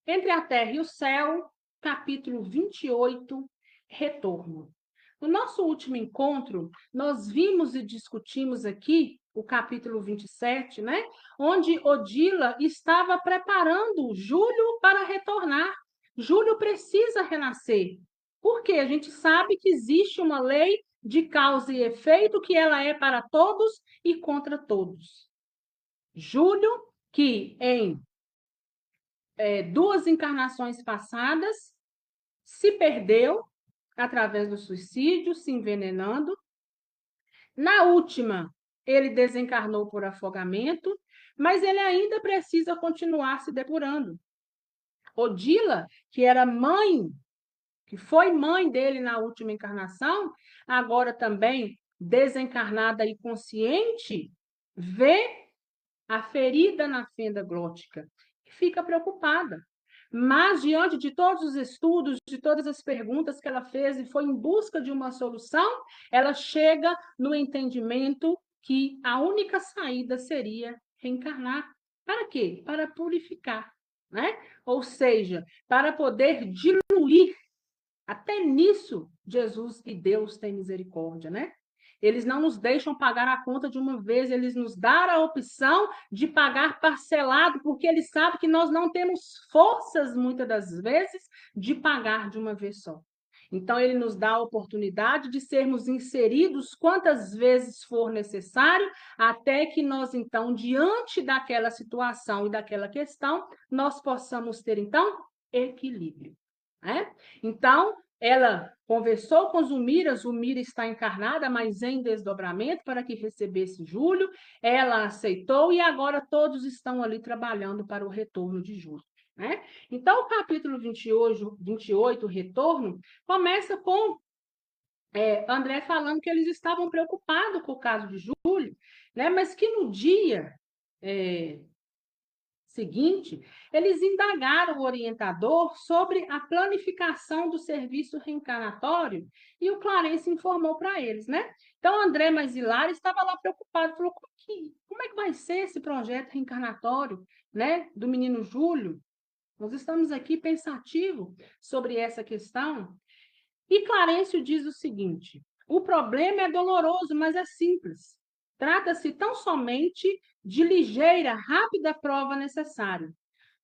Entre a Terra e o Céu, capítulo 28, Retorno. No nosso último encontro, nós vimos e discutimos aqui o capítulo 27, né? Onde Odila estava preparando Júlio para retornar. Júlio precisa renascer. Porque a gente sabe que existe uma lei de causa e efeito que ela é para todos e contra todos. Júlio, que em duas encarnações passadas, se perdeu através do suicídio, se envenenando. Na última, ele desencarnou por afogamento, mas ele ainda precisa continuar se depurando. Odila, que era mãe, que foi mãe dele na última encarnação, agora também desencarnada e consciente, vê a ferida na fenda glótica e fica preocupada. Mas, diante de todos os estudos, de todas as perguntas que ela fez e foi em busca de uma solução, ela chega no entendimento que a única saída seria reencarnar. Para quê? Para purificar, né? Ou seja, para poder diluir. Até nisso, Jesus e Deus têm misericórdia, né? Eles não nos deixam pagar a conta de uma vez, eles nos dão a opção de pagar parcelado, porque eles sabem que nós não temos forças, muitas das vezes, de pagar de uma vez só. Então, ele nos dá a oportunidade de sermos inseridos quantas vezes for necessário, até que nós, então, diante daquela situação e daquela questão, nós possamos ter, então, equilíbrio. Né? Então, ela conversou com Zulmira está encarnada, mas em desdobramento para que recebesse Júlio, ela aceitou e agora todos estão ali trabalhando para o retorno de Júlio. Né? Então, o capítulo 28, Retorno, começa com André falando que eles estavam preocupados com o caso de Júlio, né? Mas que no dia seguinte, eles indagaram o orientador sobre a planificação do serviço reencarnatório e o Clarence informou para eles, né? Então, André Mazilar estava lá preocupado, falou, como é que vai ser esse projeto reencarnatório, né, do menino Júlio? Nós estamos aqui pensativos sobre essa questão. E Clarencio diz o seguinte, o problema é doloroso, mas é simples. Trata-se tão somente de ligeira, rápida prova necessária.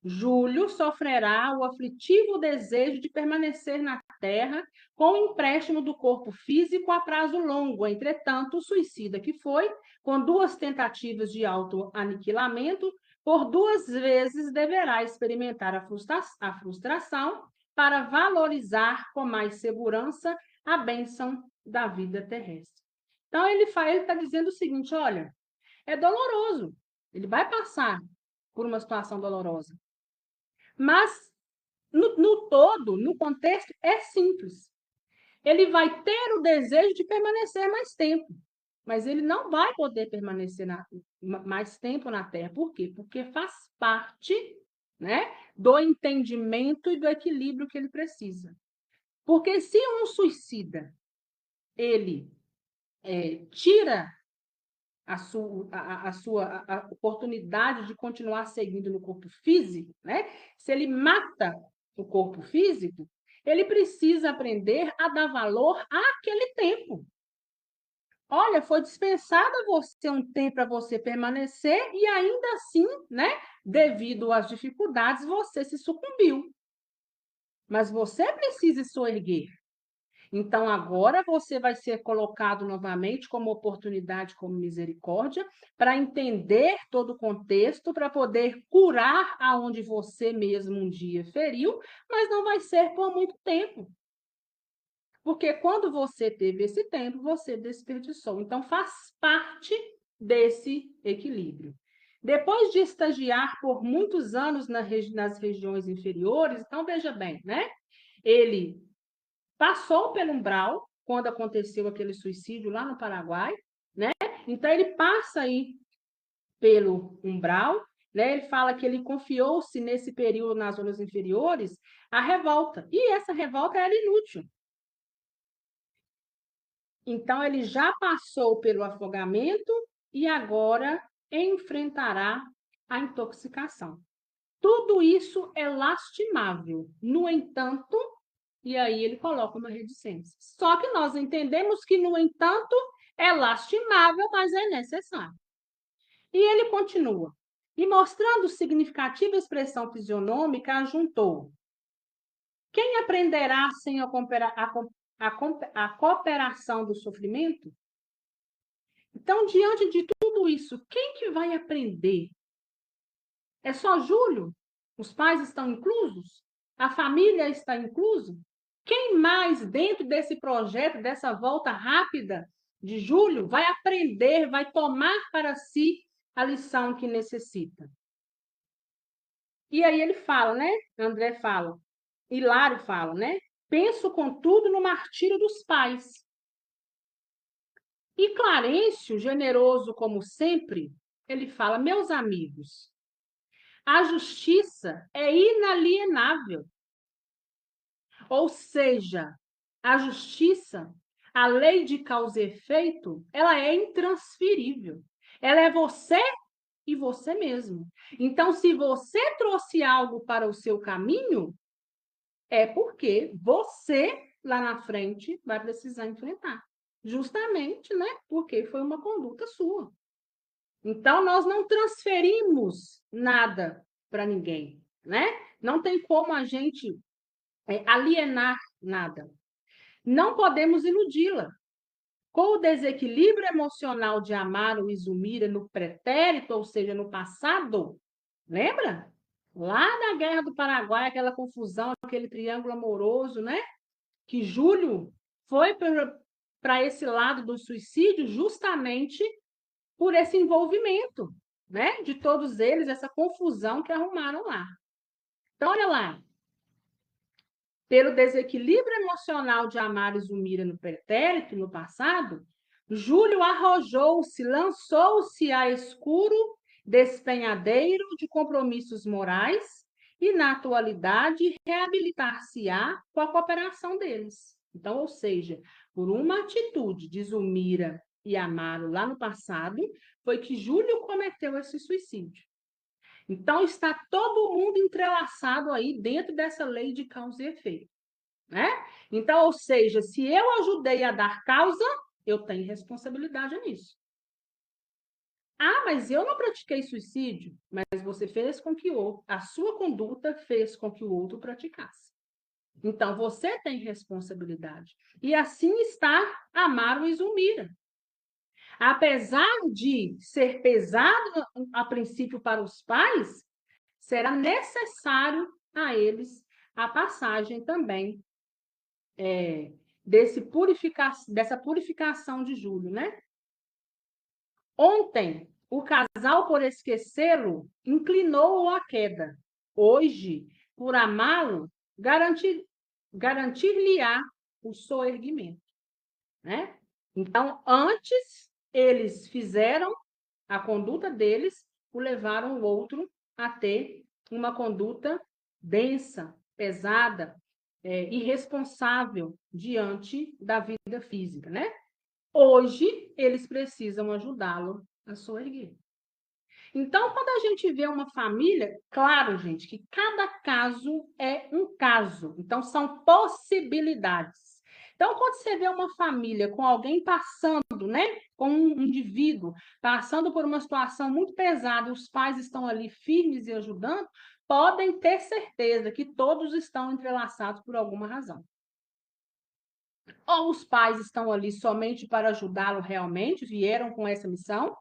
Júlio sofrerá o aflitivo desejo de permanecer na Terra com o empréstimo do corpo físico a prazo longo. Entretanto, o suicida que foi, com duas tentativas de autoaniquilamento, por duas vezes deverá experimentar a frustração para valorizar com mais segurança a bênção da vida terrestre. Então, ele está dizendo o seguinte, olha, é doloroso, ele vai passar por uma situação dolorosa, mas, no todo, no contexto, é simples. Ele vai ter o desejo de permanecer mais tempo, mas ele não vai poder permanecer mais tempo na Terra. Por quê? Porque faz parte, né, do entendimento e do equilíbrio que ele precisa. Porque se um suicida, ele tira a oportunidade de continuar seguindo no corpo físico, né? Se ele mata o corpo físico, ele precisa aprender a dar valor àquele tempo. Olha, foi dispensado a você um tempo para você permanecer e ainda assim, né, devido às dificuldades, você se sucumbiu. Mas você precisa se erguer. Então, agora você vai ser colocado novamente como oportunidade, como misericórdia, para entender todo o contexto, para poder curar aonde você mesmo um dia feriu, mas não vai ser por muito tempo. Porque quando você teve esse tempo, você desperdiçou. Então, faz parte desse equilíbrio. Depois de estagiar por muitos anos nas regiões inferiores, então veja bem, né? Ele passou pelo umbral, quando aconteceu aquele suicídio lá no Paraguai, né? Então, ele passa aí pelo umbral, né? Ele fala que ele confiou-se nesse período nas zonas inferiores a revolta, e essa revolta era inútil. Então, ele já passou pelo afogamento e agora enfrentará a intoxicação. Tudo isso é lastimável. No entanto, e aí ele coloca uma reticência. Só que nós entendemos que, no entanto, é lastimável, mas é necessário. E ele continua. E mostrando significativa expressão fisionômica, ajuntou: quem aprenderá sem a cooperação do sofrimento? Então, diante de tudo isso, quem que vai aprender? É só Júlio? Os pais estão inclusos? A família está inclusa? Quem mais, dentro desse projeto, dessa volta rápida de Júlio, vai aprender, vai tomar para si a lição que necessita? E aí ele fala, né? André fala, Hilário fala, né? Penso, contudo, no martírio dos pais. E Clarencio, generoso como sempre, ele fala: meus amigos, a justiça é inalienável. Ou seja, a justiça, a lei de causa e efeito, ela é intransferível. Ela é você e você mesmo. Então, se você trouxe algo para o seu caminho, é porque você, lá na frente, vai precisar enfrentar. Justamente, né? Porque foi uma conduta sua. Então, nós não transferimos nada para ninguém, né? Não tem como a gente alienar nada. Não podemos iludi-la. Com o desequilíbrio emocional de Amaro e Zumira no pretérito, ou seja, no passado, lembra? Lá na Guerra do Paraguai, aquela confusão, aquele triângulo amoroso, né? Que Júlio foi para esse lado do suicídio justamente por esse envolvimento, né? De todos eles, essa confusão que arrumaram lá. Então, olha lá. Pelo desequilíbrio emocional de Amaro e Zumira no pretérito, no passado, Júlio arrojou-se, lançou-se a escuro despenhadeiro de compromissos morais e, na atualidade, reabilitar-se-á com a cooperação deles. Então, ou seja, por uma atitude de Zumira e Amaro lá no passado, foi que Júlio cometeu esse suicídio. Então, está todo mundo entrelaçado aí dentro dessa lei de causa e efeito, né? Então, ou seja, se eu ajudei a dar causa, eu tenho responsabilidade nisso. Ah, mas eu não pratiquei suicídio, mas você fez com que a sua conduta fez com que o outro praticasse. Então, você tem responsabilidade. E assim está Amaro e Zumira. Apesar de ser pesado a princípio para os pais, será necessário a eles a passagem também dessa purificação de Júlio, né? Ontem, o casal, por esquecê-lo, inclinou-o à queda. Hoje, por amá-lo, garantir-lhe-á o soerguimento, né? Então, antes, eles fizeram a conduta deles, o levaram o outro a ter uma conduta densa, pesada, irresponsável diante da vida física, né? Hoje, eles precisam ajudá-lo a soerguer. Então, quando a gente vê uma família, claro, gente, que cada caso é um caso. Então, são possibilidades. Então, quando você vê uma família com alguém passando, né, com um indivíduo passando por uma situação muito pesada, os pais estão ali firmes e ajudando, podem ter certeza que todos estão entrelaçados por alguma razão. Ou os pais estão ali somente para ajudá-lo realmente, vieram com essa missão,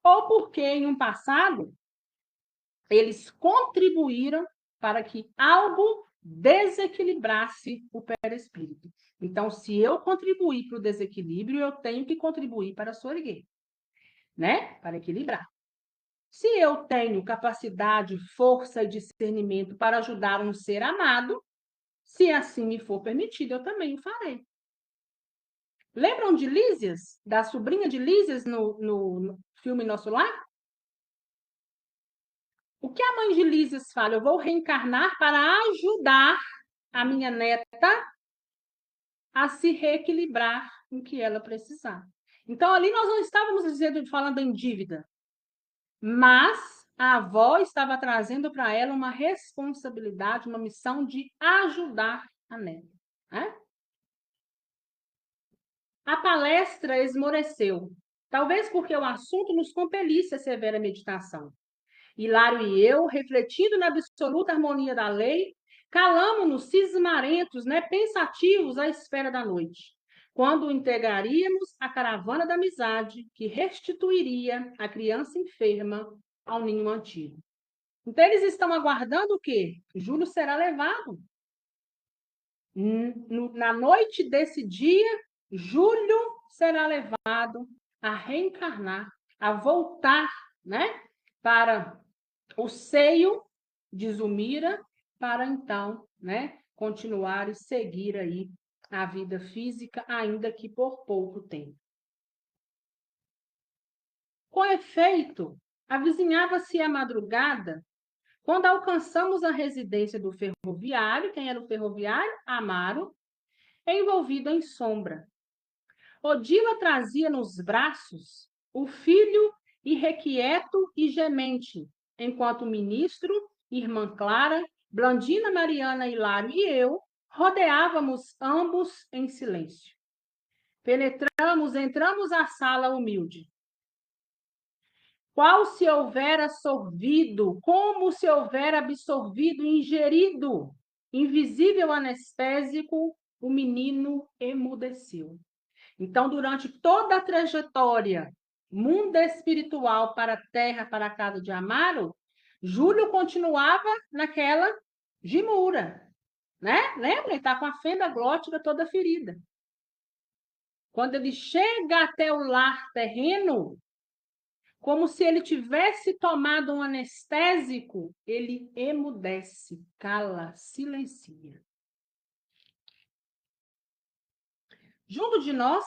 ou porque em um passado eles contribuíram para que algo desequilibrasse o perispírito. Então, se eu contribuir para o desequilíbrio, eu tenho que contribuir para soerguer, né? Para equilibrar. Se eu tenho capacidade, força e discernimento para ajudar um ser amado, se assim me for permitido, eu também o farei. Lembram de Lísias? Da sobrinha de Lísias no filme Nosso Lar? O que a mãe de Lísias fala? Eu vou reencarnar para ajudar a minha neta a se reequilibrar no que ela precisar. Então, ali nós não estávamos falando em dívida, mas a avó estava trazendo para ela uma responsabilidade, uma missão de ajudar a neta, né? A palestra esmoreceu, talvez porque o assunto nos compelisse a severa meditação. Hilário e eu, refletindo na absoluta harmonia da lei, calamo-nos cismarentos, né, pensativos à espera da noite, quando integraríamos a caravana da amizade que restituiria a criança enferma ao ninho antigo. Então, eles estão aguardando o quê? Júlio será levado. Na noite desse dia, Júlio será levado a reencarnar, a voltar, né, para o seio de Zulmira, para então, né, continuar e seguir aí a vida física, ainda que por pouco tempo. Com efeito, avizinhava-se a madrugada quando alcançamos a residência do ferroviário. Quem era o ferroviário? Amaro, envolvido em sombra. Odila trazia nos braços o filho irrequieto e gemente, enquanto o ministro, irmã Clara, Blandina, Mariana, Hilário e eu rodeávamos ambos em silêncio. Entramos à sala humilde. Qual se houvera sorvido, como se houvera absorvido, ingerido, invisível anestésico, o menino emudeceu. Então, durante toda a trajetória mundo espiritual para a terra, para a casa de Amaro, Júlio continuava naquela gimura, né? Lembra? Ele está com a fenda glótica toda ferida. Quando ele chega até o lar terreno, como se ele tivesse tomado um anestésico, ele emudece, cala, silencia. Junto de nós,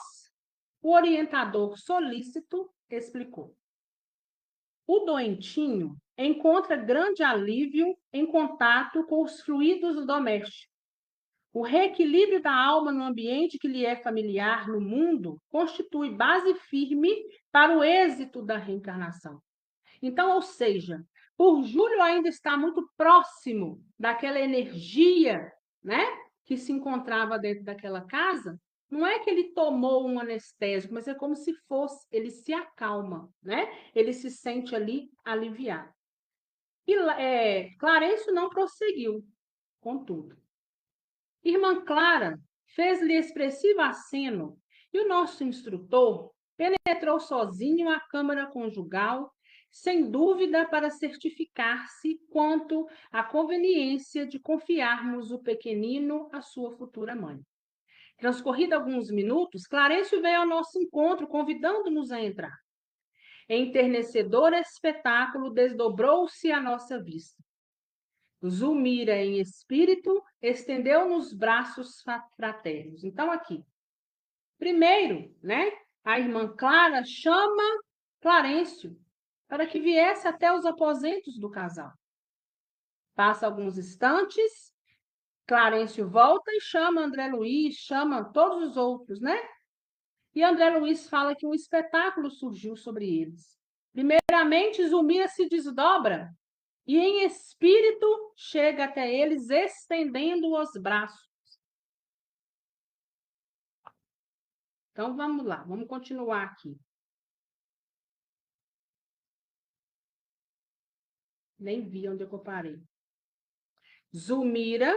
o orientador solícito explicou. O doentinho encontra grande alívio em contato com os fluidos domésticos. O reequilíbrio da alma no ambiente que lhe é familiar no mundo constitui base firme para o êxito da reencarnação. Então, ou seja, por Júlio ainda está muito próximo daquela energia, né, que se encontrava dentro daquela casa, não é que ele tomou um anestésico, mas é como se fosse, ele se acalma, né? Ele se sente ali aliviado. E Clarencio não prosseguiu, contudo. Irmã Clara fez-lhe expressivo aceno e o nosso instrutor penetrou sozinho a câmara conjugal, sem dúvida para certificar-se quanto à conveniência de confiarmos o pequenino à sua futura mãe. Transcorrido alguns minutos, Clarencio veio ao nosso encontro, convidando-nos a entrar. Enternecedor espetáculo desdobrou-se à nossa vista. Zulmira, em espírito, estendeu-nos braços fraternos. Então, aqui, primeiro, né, a irmã Clara chama Clarencio para que viesse até os aposentos do casal. Passa alguns instantes, Clarencio volta e chama André Luiz, chama todos os outros, né? E André Luiz fala que um espetáculo surgiu sobre eles. Primeiramente, Zulmira se desdobra e, em espírito, chega até eles, estendendo os braços. Então, vamos lá, vamos continuar aqui. Nem vi onde eu parei. Zulmira,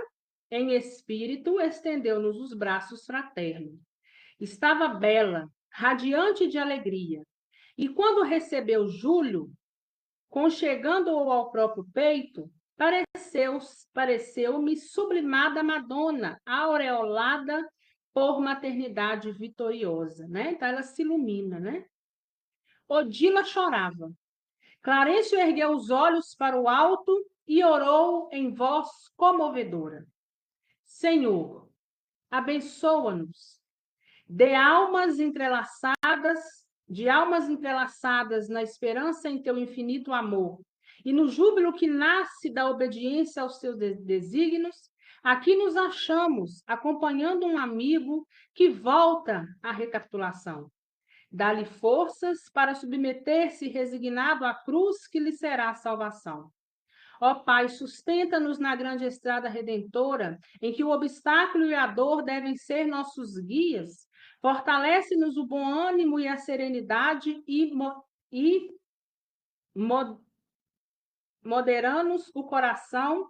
em espírito, estendeu-nos os braços fraternos. Estava bela, radiante de alegria. E quando recebeu Júlio, conchegando-o ao próprio peito, pareceu-me sublimada Madonna, aureolada por maternidade vitoriosa, né? Então ela se ilumina, né? Odila chorava. Clarencio ergueu os olhos para o alto e orou em voz comovedora. Senhor, abençoa-nos. De almas entrelaçadas na esperança em teu infinito amor e no júbilo que nasce da obediência aos teus desígnios, aqui nos achamos acompanhando um amigo que volta à recapitulação. Dá-lhe forças para submeter-se resignado à cruz que lhe será a salvação. Ó Pai, sustenta-nos na grande estrada redentora, em que o obstáculo e a dor devem ser nossos guias. Fortalece-nos o bom ânimo e a serenidade e modera-nos o coração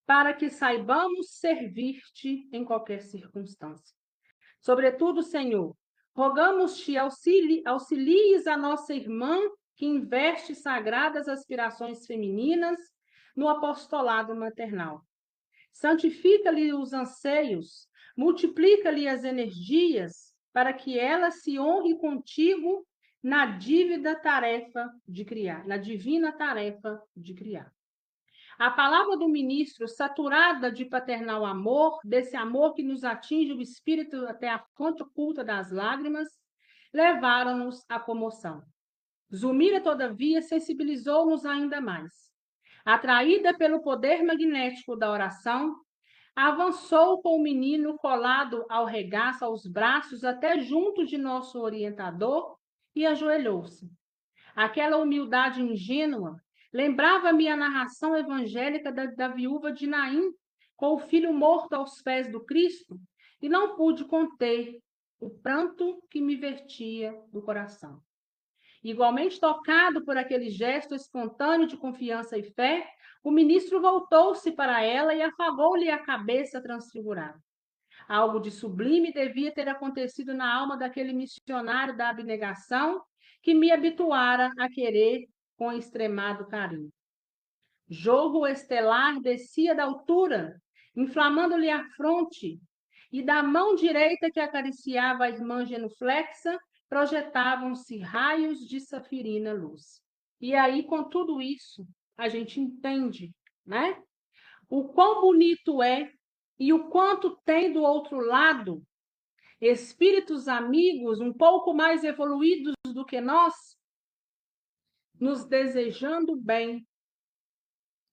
para que saibamos servir-te em qualquer circunstância. Sobretudo, Senhor, rogamos-te auxilies a nossa irmã que investe sagradas aspirações femininas no apostolado maternal. Santifica-lhe os anseios, multiplica-lhe as energias, para que ela se honre contigo na dívida tarefa de criar, na divina tarefa de criar. A palavra do ministro, saturada de paternal amor, desse amor que nos atinge o espírito até a fonte oculta das lágrimas, levaram-nos à comoção. Zulmira, todavia, sensibilizou-nos ainda mais. Atraída pelo poder magnético da oração, avançou com o menino colado ao regaço, aos braços, até junto de nosso orientador, e ajoelhou-se. Aquela humildade ingênua lembrava-me a narração evangélica da viúva de Naim, com o filho morto aos pés do Cristo, e não pude conter o pranto que me vertia do coração. Igualmente tocado por aquele gesto espontâneo de confiança e fé, o ministro voltou-se para ela e afagou-lhe a cabeça transfigurada. Algo de sublime devia ter acontecido na alma daquele missionário da abnegação que me habituara a querer com extremado carinho. Jorro estelar descia da altura, inflamando-lhe a fronte, e da mão direita que acariciava a irmã genuflexa, projetavam-se raios de safirina luz. E aí, com tudo isso, a gente entende, né? O quão bonito é e o quanto tem do outro lado espíritos amigos um pouco mais evoluídos do que nós, nos desejando bem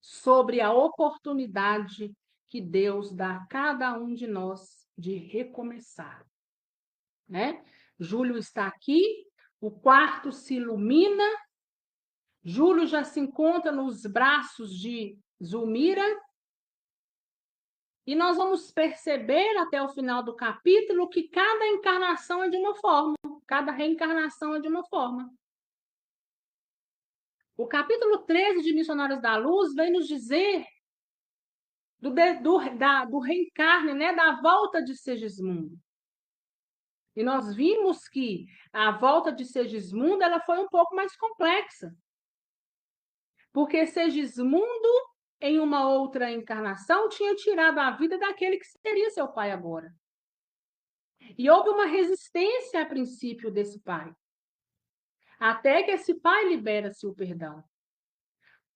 sobre a oportunidade que Deus dá a cada um de nós de recomeçar, né? Júlio está aqui, o quarto se ilumina, Júlio já se encontra nos braços de Zulmira, e nós vamos perceber até o final do capítulo que cada encarnação é de uma forma, cada reencarnação é de uma forma. O capítulo 13 de Missionários da Luz vem nos dizer do reencarne, né, da volta de Segismundo. E nós vimos que a volta de Segismundo ela foi um pouco mais complexa. Porque Segismundo, em uma outra encarnação, tinha tirado a vida daquele que seria seu pai agora. E houve uma resistência a princípio desse pai. Até que esse pai libera-se o perdão.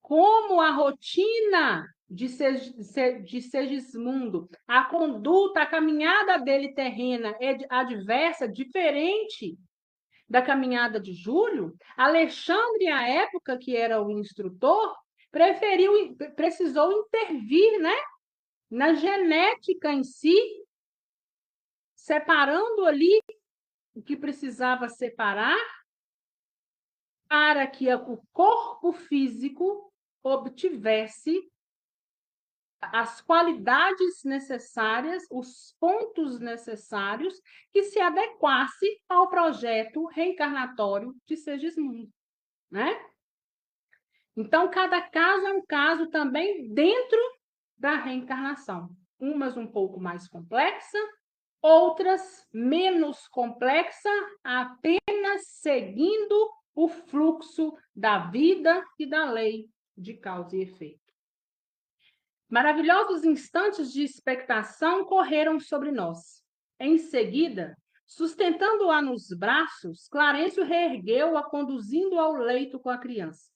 Como a rotina de Segismundo, a conduta, a caminhada dele terrena é adversa, diferente da caminhada de Júlio, Alexandre, à época que era o instrutor, precisou intervir, né, na genética em si, separando ali o que precisava separar para que o corpo físico obtivesse as qualidades necessárias, os pontos necessários que se adequasse ao projeto reencarnatório de Segismundo, né? Então, cada caso é um caso também dentro da reencarnação. Umas um pouco mais complexa, outras menos complexa, apenas seguindo o fluxo da vida e da lei de causa e efeito. Maravilhosos instantes de expectação correram sobre nós. Em seguida, sustentando-a nos braços, Clarencio reergueu-a, conduzindo-a ao leito com a criança.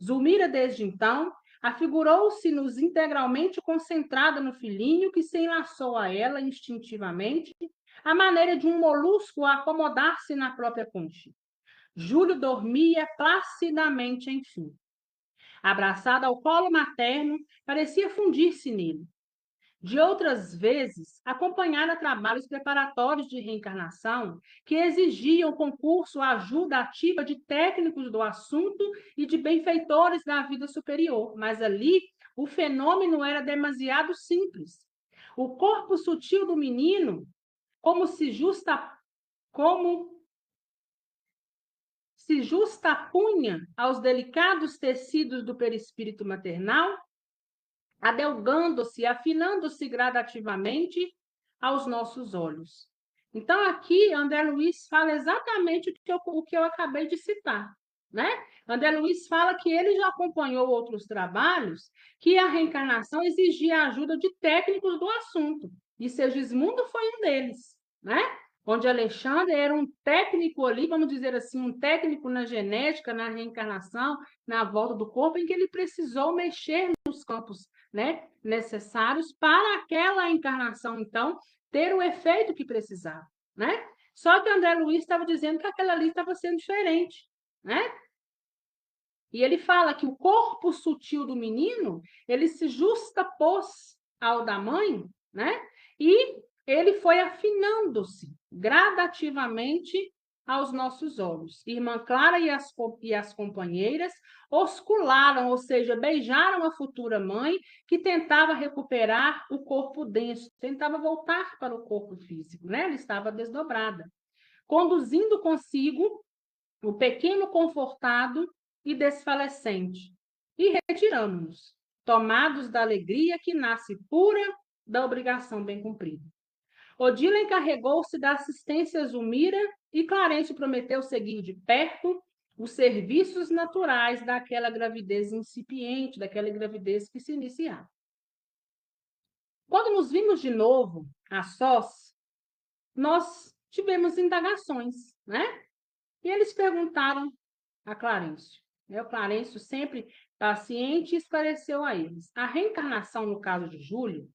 Zulmira, desde então, afigurou-se-nos integralmente concentrada no filhinho que se enlaçou a ela instintivamente, à maneira de um molusco a acomodar-se na própria concha. Júlio dormia placidamente, enfim. Abraçada ao colo materno, parecia fundir-se nele. De outras vezes, acompanhara trabalhos preparatórios de reencarnação que exigiam concurso, ajuda ativa de técnicos do assunto e de benfeitores da vida superior, mas ali o fenômeno era demasiado simples. O corpo sutil do menino, como se justapunha aos delicados tecidos do perispírito maternal, adelgando-se, afinando-se gradativamente aos nossos olhos. Então, aqui, André Luiz fala exatamente o que eu acabei de citar, né? André Luiz fala que ele já acompanhou outros trabalhos que a reencarnação exigia a ajuda de técnicos do assunto, e Segismundo foi um deles, né? Onde Alexandre era um técnico ali, vamos dizer assim, um técnico na genética, na reencarnação, na volta do corpo, em que ele precisou mexer nos campos, né, necessários para aquela encarnação, então, ter o efeito que precisava, né? Só que André Luiz estava dizendo que aquela ali estava sendo diferente, né? E ele fala que o corpo sutil do menino, ele se justapôs ao da mãe, né? E ele foi afinando-se gradativamente aos nossos olhos. Irmã Clara e as companheiras oscularam, ou seja, beijaram a futura mãe que tentava recuperar o corpo denso, tentava voltar para o corpo físico, né? Ela estava desdobrada, conduzindo consigo o pequeno confortado e desfalecente, e retiramos-nos, tomados da alegria que nasce pura da obrigação bem cumprida. Odila encarregou-se da assistência a Zulmira e Clarence prometeu seguir de perto os serviços naturais daquela gravidez incipiente, daquela gravidez que se iniciava. Quando nos vimos de novo a sós, nós tivemos indagações, né? E eles perguntaram a Clarencio. O Clarencio, sempre paciente, esclareceu a eles. A reencarnação, no caso de Júlio,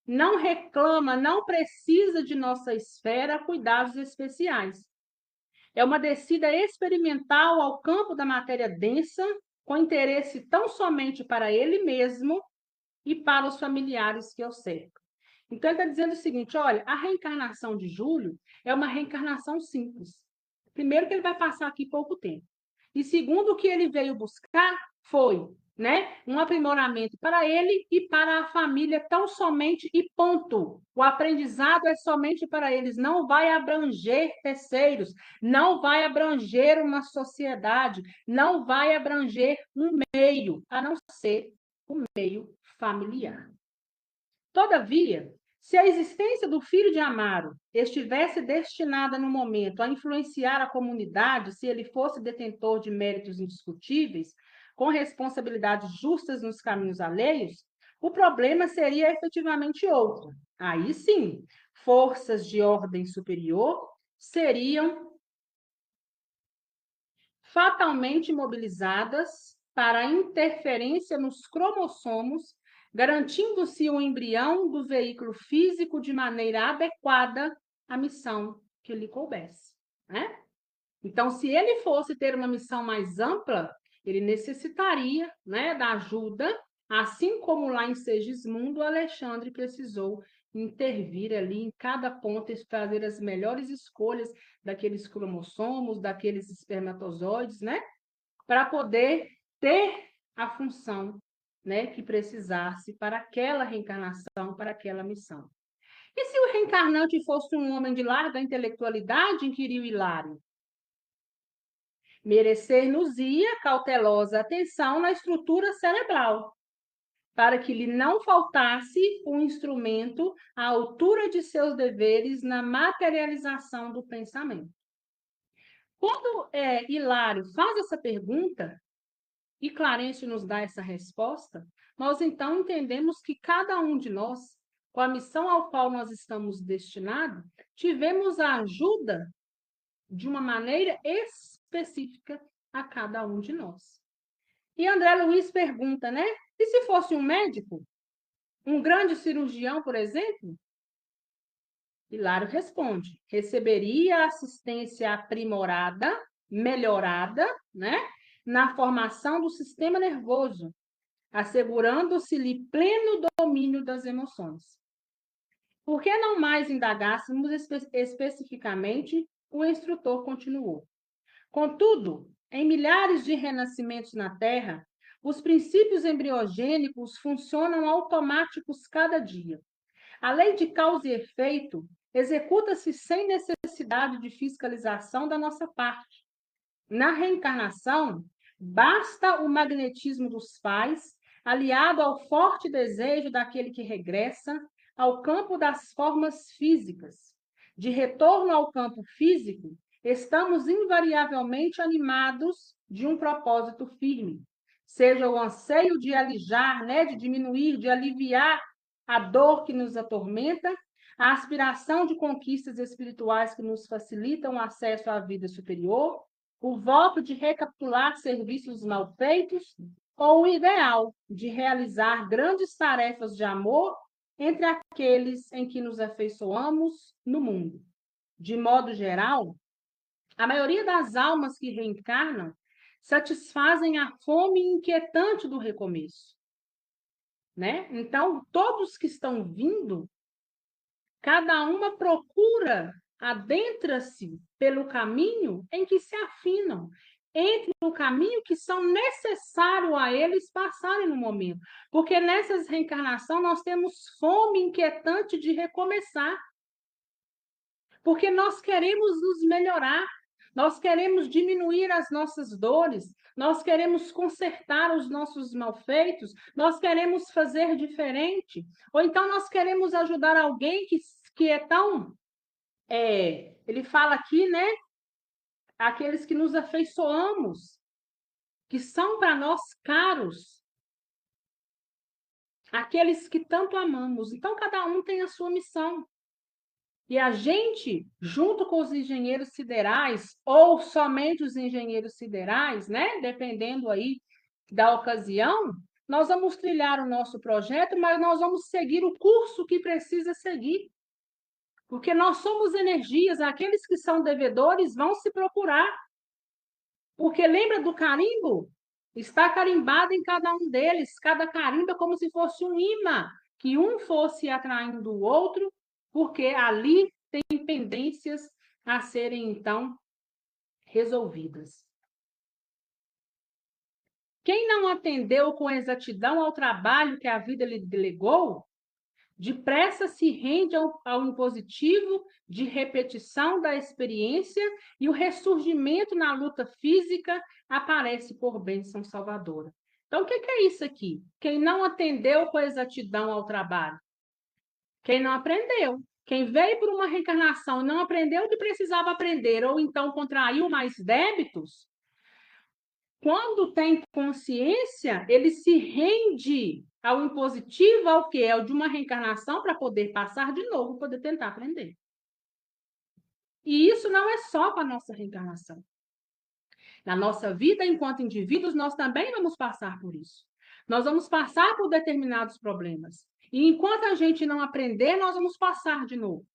não reclama, não precisa de nossa esfera cuidados especiais. É uma descida experimental ao campo da matéria densa, com interesse tão somente para ele mesmo e para os familiares que o cercam. Então, ele está dizendo o seguinte, olha, a reencarnação de Júlio é uma reencarnação simples. Primeiro que ele vai passar aqui pouco tempo. E segundo, o que ele veio buscar foi, né, um aprimoramento para ele e para a família tão somente e ponto. O aprendizado é somente para eles, não vai abranger terceiros, não vai abranger uma sociedade, não vai abranger um meio, a não ser o meio familiar. Todavia, se a existência do filho de Amaro estivesse destinada no momento a influenciar a comunidade, se ele fosse detentor de méritos indiscutíveis, com responsabilidades justas nos caminhos alheios, o problema seria efetivamente outro. Aí sim, forças de ordem superior seriam fatalmente mobilizadas para a interferência nos cromossomos, garantindo-se o embrião do veículo físico de maneira adequada à missão que lhe coubesse, né? Então, se ele fosse ter uma missão mais ampla, ele necessitaria, né, da ajuda, assim como lá em Segismundo, Alexandre precisou intervir ali em cada ponto e fazer as melhores escolhas daqueles cromossomos, daqueles espermatozoides, né, para poder ter a função, né, que precisasse para aquela reencarnação, para aquela missão. E se o reencarnante fosse um homem de larga intelectualidade, inquiriu Hilário? Merecer-nos-ia cautelosa atenção na estrutura cerebral, para que lhe não faltasse um instrumento à altura de seus deveres na materialização do pensamento. Quando Hilário faz essa pergunta, e Clarence nos dá essa resposta, nós então entendemos que cada um de nós, com a missão ao qual nós estamos destinados, tivemos a ajuda de uma maneira específica a cada um de nós. E André Luiz pergunta, né? E se fosse um médico? Um grande cirurgião, por exemplo? Hilário responde, receberia assistência aprimorada, melhorada, né? Na formação do sistema nervoso, assegurando-se-lhe pleno domínio das emoções. Por que não mais indagássemos especificamente? O instrutor continuou. Contudo, em milhares de renascimentos na Terra, os princípios embriogênicos funcionam automáticos cada dia. A lei de causa e efeito executa-se sem necessidade de fiscalização da nossa parte. Na reencarnação, basta o magnetismo dos pais, aliado ao forte desejo daquele que regressa ao campo das formas físicas. De retorno ao campo físico, estamos invariavelmente animados de um propósito firme, seja o anseio de alijar, de diminuir, de aliviar a dor que nos atormenta, a aspiração de conquistas espirituais que nos facilitam o acesso à vida superior, o voto de recapitular serviços mal feitos ou o ideal de realizar grandes tarefas de amor entre aqueles em que nos afeiçoamos no mundo. De modo geral, a maioria das almas que reencarnam satisfazem a fome inquietante do recomeço. Então, todos que estão vindo, cada uma procura, adentra-se pelo caminho em que se afinam, entre o caminho que são necessários a eles passarem no momento. Porque nessas reencarnações nós temos fome inquietante de recomeçar. Porque nós queremos nos melhorar, nós queremos diminuir as nossas dores, nós queremos consertar os nossos malfeitos, nós queremos fazer diferente, ou então nós queremos ajudar alguém que é tão... ele fala aqui, aqueles que nos afeiçoamos, que são para nós caros, aqueles que tanto amamos. Então, cada um tem a sua missão. E a gente, junto com os engenheiros siderais, ou somente os engenheiros siderais, dependendo aí da ocasião, nós vamos trilhar o nosso projeto, mas nós vamos seguir o curso que precisa seguir. Porque nós somos energias, aqueles que são devedores vão se procurar. Porque lembra do carimbo? Está carimbado em cada um deles, cada carimbo é como se fosse um imã, que um fosse atraindo do outro, porque ali tem pendências a serem, então, resolvidas. Quem não atendeu com exatidão ao trabalho que a vida lhe delegou, depressa se rende ao impositivo de repetição da experiência e o ressurgimento na luta física aparece por bênção salvadora. Então, o que é isso aqui? Quem não atendeu com exatidão ao trabalho? Quem não aprendeu. Quem veio por uma reencarnação e não aprendeu o que precisava aprender, ou então contraiu mais débitos, quando tem consciência, ele se rende ao impositivo, ao que é o de uma reencarnação, para poder passar de novo, poder tentar aprender. E isso não é só para a nossa reencarnação. Na nossa vida, enquanto indivíduos, nós também vamos passar por isso. Nós vamos passar por determinados problemas. E enquanto a gente não aprender, nós vamos passar de novo.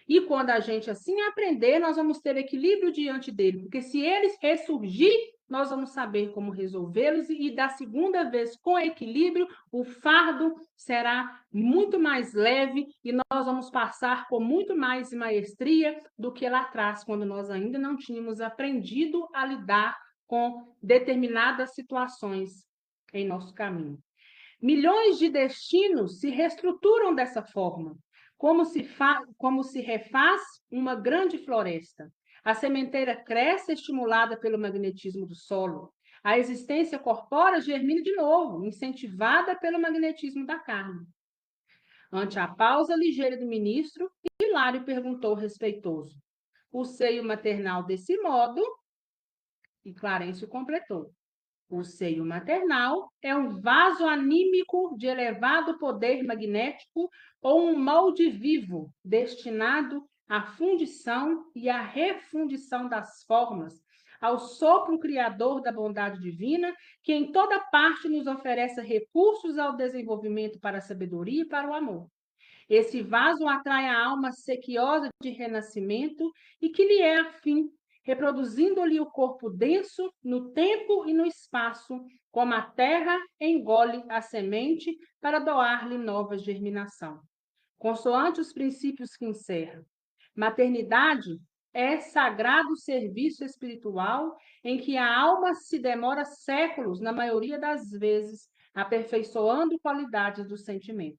E quando a gente assim aprender, nós vamos ter equilíbrio diante dele. Porque se eles ressurgir, nós vamos saber como resolvê-los e da segunda vez com equilíbrio, o fardo será muito mais leve e nós vamos passar com muito mais maestria do que lá atrás, quando nós ainda não tínhamos aprendido a lidar com determinadas situações em nosso caminho. Milhões de destinos se reestruturam dessa forma, como se refaz uma grande floresta. A sementeira cresce estimulada pelo magnetismo do solo. A existência corpórea germina de novo, incentivada pelo magnetismo da carne. Ante a pausa ligeira do ministro, Hilário perguntou respeitoso: o seio maternal desse modo? E Clarencio completou: o seio maternal é um vaso anímico de elevado poder magnético ou um molde vivo destinado à fundição e à refundição das formas, ao sopro criador da bondade divina, que em toda parte nos oferece recursos ao desenvolvimento para a sabedoria e para o amor. Esse vaso atrai a alma sequiosa de renascimento e que lhe é afim, reproduzindo-lhe o corpo denso no tempo e no espaço, como a terra engole a semente para doar-lhe nova germinação. consoante os princípios que encerra. Maternidade é sagrado serviço espiritual em que a alma se demora séculos, na maioria das vezes, aperfeiçoando qualidades do sentimento.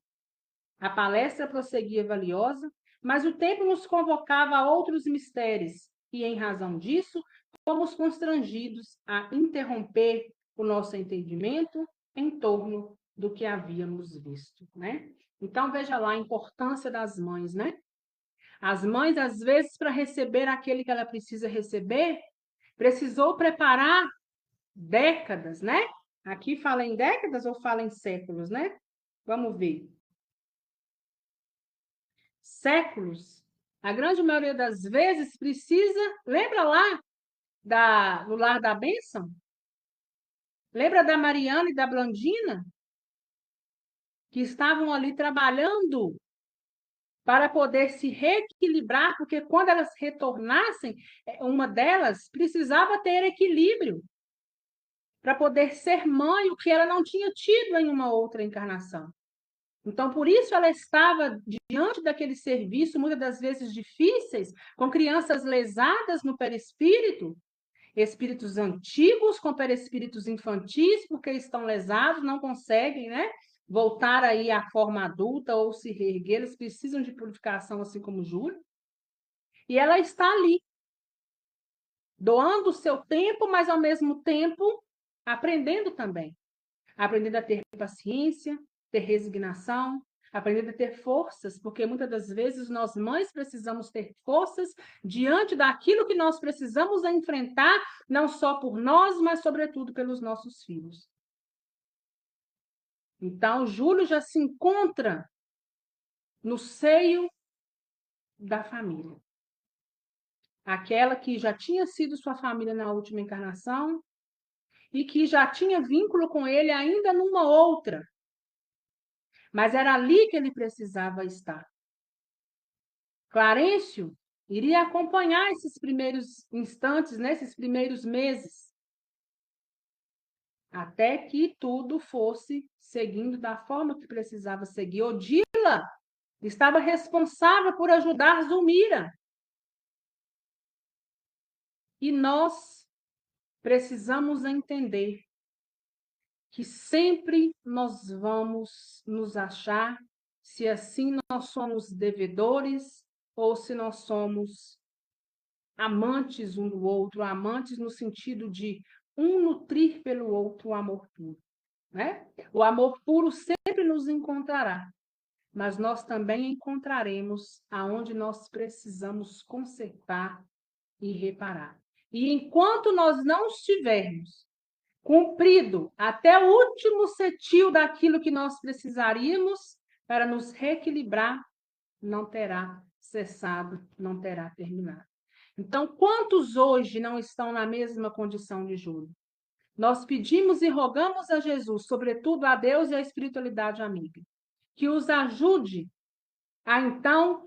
A palestra prosseguia valiosa, mas o tempo nos convocava a outros mistérios, e, em razão disso, fomos constrangidos a interromper o nosso entendimento em torno do que havíamos visto, né? Então, veja lá a importância das mães, né? As mães, às vezes, para receber aquele que ela precisa receber, precisou preparar décadas, né? Aqui fala em décadas ou fala em séculos, né? Vamos ver. Séculos. A grande maioria das vezes precisa. Lembra lá do Lar da Bênção? Lembra da Mariana e da Blandina? Que estavam ali trabalhando para poder se reequilibrar, porque quando elas retornassem, uma delas precisava ter equilíbrio para poder ser mãe, o que ela não tinha tido em uma outra encarnação. Então, por isso ela estava diante daquele serviço, muitas das vezes difíceis, com crianças lesadas no perispírito, espíritos antigos com perispíritos infantis, porque estão lesados, não conseguem, né, voltar aí à forma adulta ou se reerguer, eles precisam de purificação, assim como Júlio. E ela está ali, doando o seu tempo, mas ao mesmo tempo aprendendo também. Aprendendo a ter paciência, ter resignação, aprendendo a ter forças, porque muitas das vezes nós mães precisamos ter forças diante daquilo que nós precisamos enfrentar, não só por nós, mas sobretudo pelos nossos filhos. Então, Júlio já se encontra no seio da família. Aquela que já tinha sido sua família na última encarnação e que já tinha vínculo com ele ainda numa outra. Mas era ali que ele precisava estar. Clarencio iria acompanhar esses primeiros instantes, nesses primeiros meses, até que tudo fosse seguindo da forma que precisava seguir. Odila estava responsável por ajudar Zulmira. E nós precisamos entender que sempre nós vamos nos achar se assim nós somos devedores ou se nós somos amantes um do outro, amantes no sentido de um nutrir pelo outro o amor puro, né? O amor puro sempre nos encontrará, mas nós também encontraremos aonde nós precisamos consertar e reparar. E enquanto nós não estivermos cumprido até o último cetil daquilo que nós precisaríamos para nos reequilibrar, não terá cessado, não terá terminado. Então, quantos hoje não estão na mesma condição de Júlio? Nós pedimos e rogamos a Jesus, sobretudo a Deus e à espiritualidade amiga, que os ajude a, então,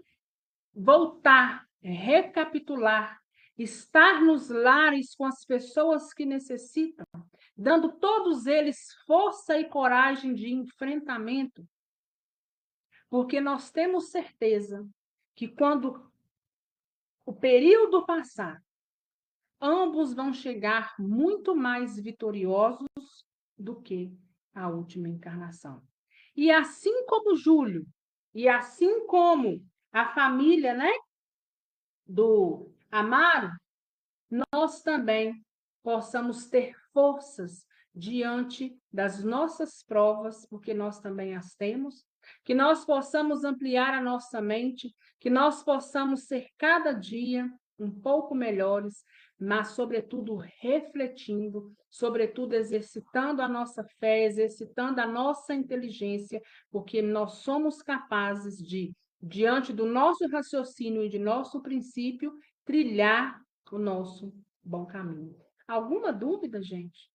voltar, recapitular, estar nos lares com as pessoas que necessitam, dando todos eles força e coragem de enfrentamento, porque nós temos certeza que quando o período passar, ambos vão chegar muito mais vitoriosos do que a última encarnação. E assim como Júlio, e assim como a família, né, do Amaro, nós também possamos ter forças diante das nossas provas, porque nós também as temos, que nós possamos ampliar a nossa mente, que nós possamos ser cada dia um pouco melhores, mas, sobretudo, refletindo, sobretudo, exercitando a nossa fé, exercitando a nossa inteligência, porque nós somos capazes de, diante do nosso raciocínio e de nosso princípio, trilhar o nosso bom caminho. Alguma dúvida, gente?